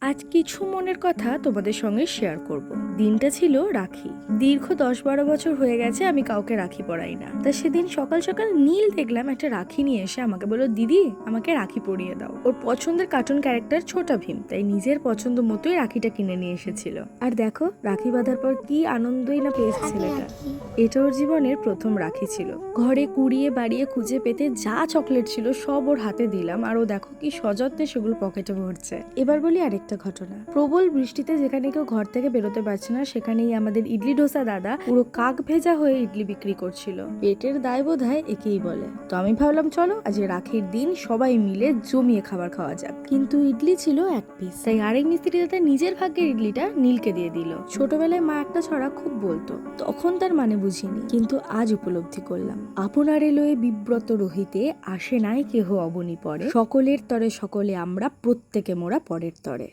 আজ কিছু মনের কথা তোমাদের সঙ্গে শেয়ার করব। দিনটা ছিল রাখি। দীর্ঘ 10-12 বছর হয়ে গেছে আমি কাউকে রাখি পরাই না। তা সেদিন সকাল সকাল নীল দেখলাম একটা রাখি নিয়ে এসে আমাকে বলল, দিদি আমাকে রাখি পরিয়ে দাও। ওর পছন্দের কার্টুন ক্যারেক্টার ছোটা ভীম, তাই নিজের পছন্দ মতোই রাখিটা কিনে নিয়ে এসেছিল। আর দেখো রাখি বাঁধার পর কি আনন্দই না পেয়েছে ছেলেটা। এটা ওর জীবনের প্রথম রাখি ছিল। ঘরে কুড়িয়ে বাড়িয়ে খুঁজে পেতে যা চকলেট ছিল সব ওর হাতে দিলাম, আর ও দেখো কি সযত্নে সেগুলো পকেটে ভরছে। এবার বলি আরেকটা ঘটনা। প্রবল বৃষ্টিতে যেখানে কেউ ঘর থেকে বেরোতে পারছে না, সেখানেই আমাদের ইডলি ডোসা দাদা পুরো কাক ভেজা হয়ে ইডলি বিক্রি করছিল। পেটের দায় বোধহয় একেই বলে। তো আমি ভাবলাম চলো আজ রাখির দিন সবাই মিলে জমিয়ে খাবার খাওয়া যাক। কিন্তু ইডলি ছিল এক পিস, তাই আরেক মিস্ত্রি দাদা নিজের ভাগ্যের ইডলিটা নীলকে দিয়ে দিল। ছোটবেলায় মা একটা ছড়া খুব বলতো, তখন তার মানে বুঝিনি, কিন্তু আজ উপলব্ধি করলাম। আপনার এলোয় বিব্রত রহিতে আসে নাই কেহ অবনী পরে, সকলের তরে সকলে আমরা, প্রত্যেকে মোরা পরের তরে।